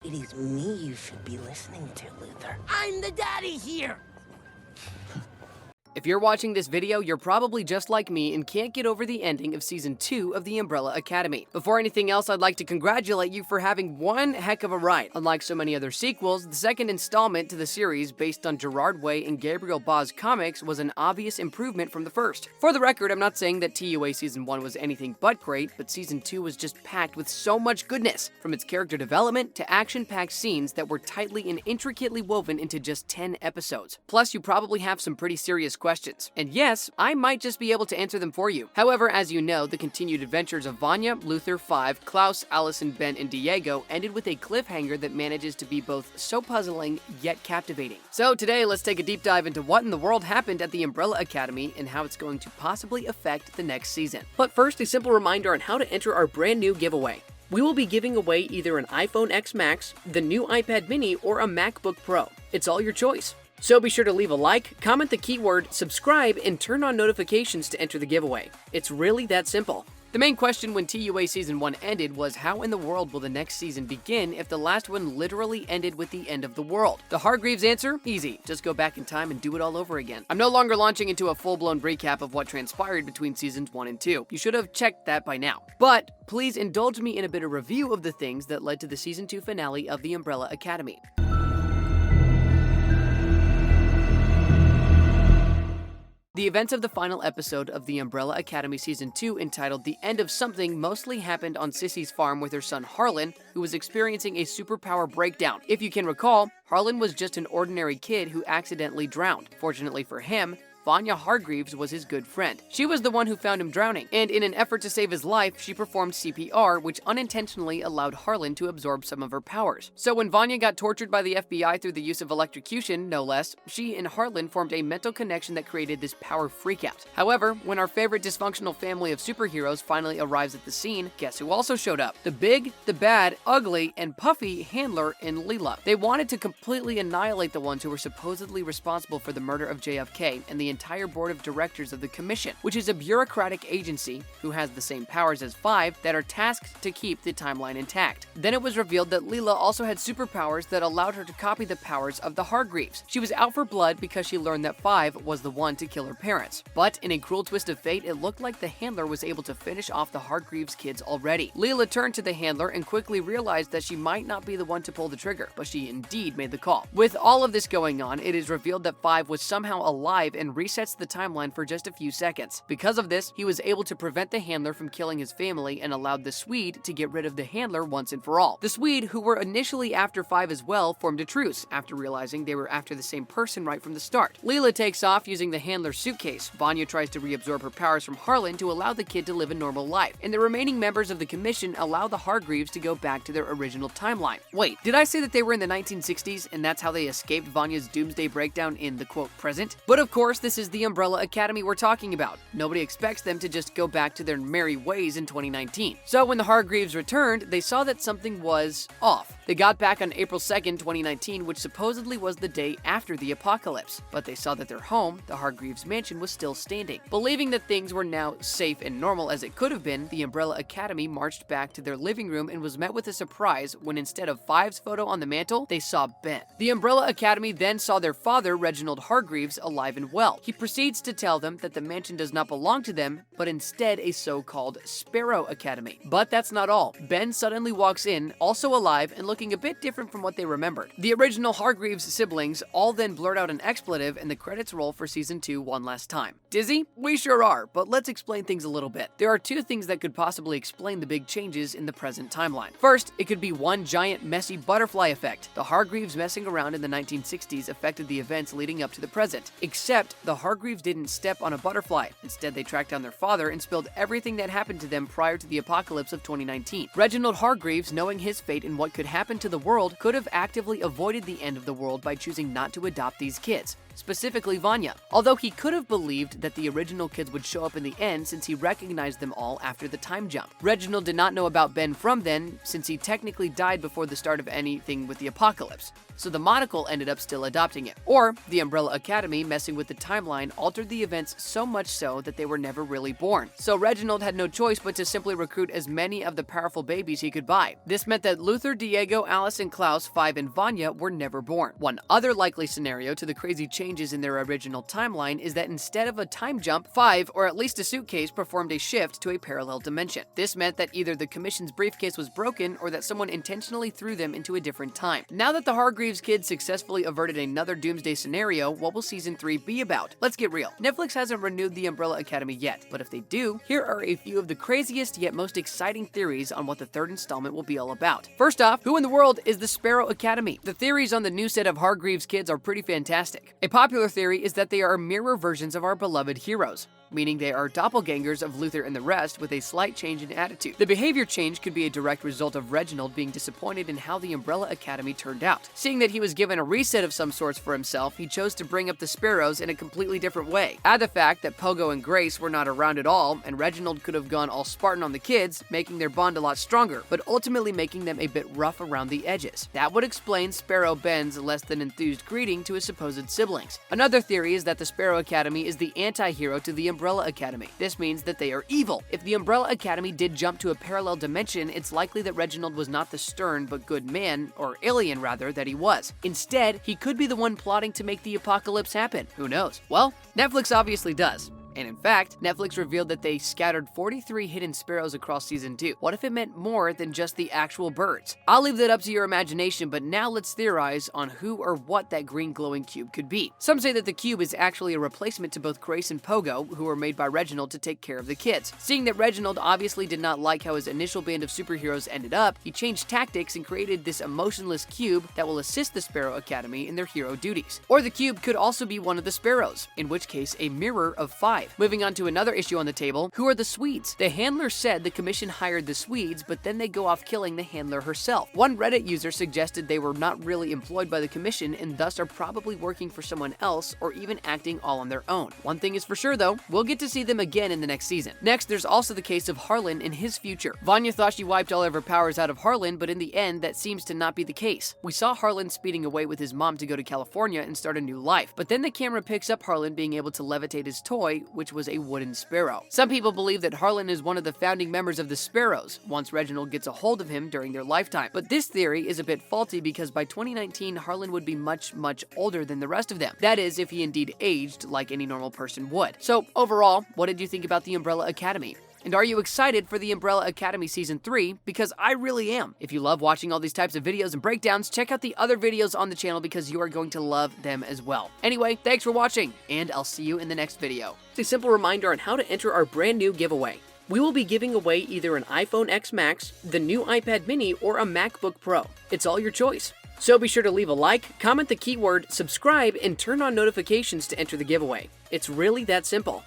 It is me you should be listening to, Luther. I'm the daddy here! If you're watching this video, you're probably just like me and can't get over the ending of Season 2 of The Umbrella Academy. Before anything else, I'd like to congratulate you for having one heck of a ride. Unlike so many other sequels, the second installment to the series, based on Gerard Way and Gabriel Ba's comics, was an obvious improvement from the first. For the record, I'm not saying that TUA Season 1 was anything but great, but Season 2 was just packed with so much goodness, from its character development to action-packed scenes that were tightly and intricately woven into just 10 episodes. Plus, you probably have some pretty serious questions. And yes, I might just be able to answer them for you. However, as you know, the continued adventures of Vanya, Luther, Five, Klaus, Allison, Ben, and Diego ended with a cliffhanger that manages to be both so puzzling yet captivating. So today, let's take a deep dive into what in the world happened at the Umbrella Academy and how it's going to possibly affect the next season. But first, a simple reminder on how to enter our brand new giveaway. We will be giving away either an iPhone X Max, the new iPad mini, or a MacBook Pro. It's all your choice. So be sure to leave a like, comment the keyword, subscribe, and turn on notifications to enter the giveaway. It's really that simple. The main question when TUA Season 1 ended was how in the world will the next season begin if the last one literally ended with the end of the world? The Hargreaves answer? Easy. Just go back in time and do it all over again. I'm no longer launching into a full-blown recap of what transpired between Seasons 1 and 2. You should have checked that by now. But please indulge me in a bit of review of the things that led to the Season 2 finale of the Umbrella Academy. The events of the final episode of The Umbrella Academy Season 2, entitled The End of Something, mostly happened on Sissy's farm with her son Harlan, who was experiencing a superpower breakdown. If you can recall, Harlan was just an ordinary kid who accidentally drowned. Fortunately for him, Vanya Hargreaves was his good friend. She was the one who found him drowning, and in an effort to save his life, she performed CPR, which unintentionally allowed Harlan to absorb some of her powers. So when Vanya got tortured by the FBI through the use of electrocution, no less, she and Harlan formed a mental connection that created this power freakout. However, when our favorite dysfunctional family of superheroes finally arrives at the scene, guess who also showed up? The big, the bad, ugly, and puffy Handler and Leela. They wanted to completely annihilate the ones who were supposedly responsible for the murder of JFK and the entire board of directors of the Commission, which is a bureaucratic agency who has the same powers as Five that are tasked to keep the timeline intact. Then it was revealed that Leela also had superpowers that allowed her to copy the powers of the Hargreaves. She was out for blood because she learned that Five was the one to kill her parents. But in a cruel twist of fate, it looked like the Handler was able to finish off the Hargreaves kids already. Leela turned to the Handler and quickly realized that she might not be the one to pull the trigger, but she indeed made the call. With all of this going on, it is revealed that Five was somehow alive and resets the timeline for just a few seconds. Because of this, he was able to prevent the Handler from killing his family and allowed the Swede to get rid of the Handler once and for all. The Swede, who were initially after Five as well, formed a truce after realizing they were after the same person right from the start. Leela takes off using the Handler's suitcase. Vanya tries to reabsorb her powers from Harlan to allow the kid to live a normal life, and the remaining members of the Commission allow the Hargreaves to go back to their original timeline. Wait, did I say that they were in the 1960s and that's how they escaped Vanya's doomsday breakdown in the quote present? But of course, this is the Umbrella Academy we're talking about. Nobody expects them to just go back to their merry ways in 2019. So when the Hargreaves returned, they saw that something was off. They got back on April 2nd, 2019, which supposedly was the day after the apocalypse, but they saw that their home, the Hargreaves mansion, was still standing. Believing that things were now safe and normal as it could have been, the Umbrella Academy marched back to their living room and was met with a surprise when instead of Five's photo on the mantle, they saw Ben. The Umbrella Academy then saw their father, Reginald Hargreaves, alive and well. He proceeds to tell them that the mansion does not belong to them, but instead a so-called Sparrow Academy. But that's not all. Ben suddenly walks in, also alive and looking a bit different from what they remembered. The original Hargreaves siblings all then blurt out an expletive and the credits roll for Season 2 one last time. Dizzy? We sure are, but let's explain things a little bit. There are two things that could possibly explain the big changes in the present timeline. First, it could be one giant messy butterfly effect. The Hargreaves messing around in the 1960s affected the events leading up to the present, except the Hargreaves didn't step on a butterfly. Instead, they tracked down their father and spilled everything that happened to them prior to the apocalypse of 2019. Reginald Hargreaves, knowing his fate and what could happen to the world, could have actively avoided the end of the world by choosing not to adopt these kids. specifically Vanya. Although he could have believed that the original kids would show up in the end since he recognized them all after the time jump. Reginald did not know about Ben from then, since he technically died before the start of anything with the apocalypse, so the monocle ended up still adopting it. Or, the Umbrella Academy messing with the timeline altered the events so much so that they were never really born. So Reginald had no choice but to simply recruit as many of the powerful babies he could buy. This meant that Luther, Diego, Alice, and Klaus, 5, and Vanya were never born. One other likely scenario to the crazy changes in their original timeline is that instead of a time jump, 5, or at least a suitcase, performed a shift to a parallel dimension. This meant that either the Commission's briefcase was broken or that someone intentionally threw them into a different time. Now that the Hargreaves kids successfully averted another doomsday scenario, what will Season 3 be about? Let's get real. Netflix hasn't renewed the Umbrella Academy yet, but if they do, here are a few of the craziest yet most exciting theories on what the third installment will be all about. First off, who in the world is the Sparrow Academy? The theories on the new set of Hargreaves kids are pretty fantastic. A popular theory is that they are mirror versions of our beloved heroes, meaning they are doppelgangers of Luther and the rest with a slight change in attitude. The behavior change could be a direct result of Reginald being disappointed in how the Umbrella Academy turned out. Seeing that he was given a reset of some sorts for himself, he chose to bring up the Sparrows in a completely different way. Add the fact that Pogo and Grace were not around at all, and Reginald could have gone all Spartan on the kids, making their bond a lot stronger, but ultimately making them a bit rough around the edges. That would explain Sparrow Ben's less than enthused greeting to his supposed siblings. Another theory is that the Sparrow Academy is the anti-hero to the Umbrella Academy. This means that they are evil. If the Umbrella Academy did jump to a parallel dimension, it's likely that Reginald was not the stern but good man, or alien rather, that he was. Instead, he could be the one plotting to make the apocalypse happen. Who knows? Well, Netflix obviously does. And in fact, Netflix revealed that they scattered 43 hidden sparrows across Season 2. What if it meant more than just the actual birds? I'll leave that up to your imagination, but now let's theorize on who or what that green glowing cube could be. Some say that the cube is actually a replacement to both Grace and Pogo, who were made by Reginald to take care of the kids. Seeing that Reginald obviously did not like how his initial band of superheroes ended up, he changed tactics and created this emotionless cube that will assist the Sparrow Academy in their hero duties. Or the cube could also be one of the sparrows, in which case a mirror of 5. Moving on to another issue on the table, who are the Swedes? The handler said the Commission hired the Swedes, but then they go off killing the handler herself. One Reddit user suggested they were not really employed by the Commission and thus are probably working for someone else or even acting all on their own. One thing is for sure though, we'll get to see them again in the next season. Next, there's also the case of Harlan and his future. Vanya thought she wiped all of her powers out of Harlan, but in the end, that seems to not be the case. We saw Harlan speeding away with his mom to go to California and start a new life, but then the camera picks up Harlan being able to levitate his toy, which was a wooden sparrow. Some people believe that Harlan is one of the founding members of the Sparrows, once Reginald gets a hold of him during their lifetime. But this theory is a bit faulty because by 2019, Harlan would be much older than the rest of them. That is, if he indeed aged like any normal person would. So overall, what did you think about the Umbrella Academy? And are you excited for the Umbrella Academy Season 3? Because I really am. If you love watching all these types of videos and breakdowns, check out the other videos on the channel because you are going to love them as well. Anyway, thanks for watching, and I'll see you in the next video. It's a simple reminder on how to enter our brand new giveaway. We will be giving away either an iPhone X Max, the new iPad mini, or a MacBook Pro. It's all your choice. So be sure to leave a like, comment the keyword, subscribe, and turn on notifications to enter the giveaway. It's really that simple.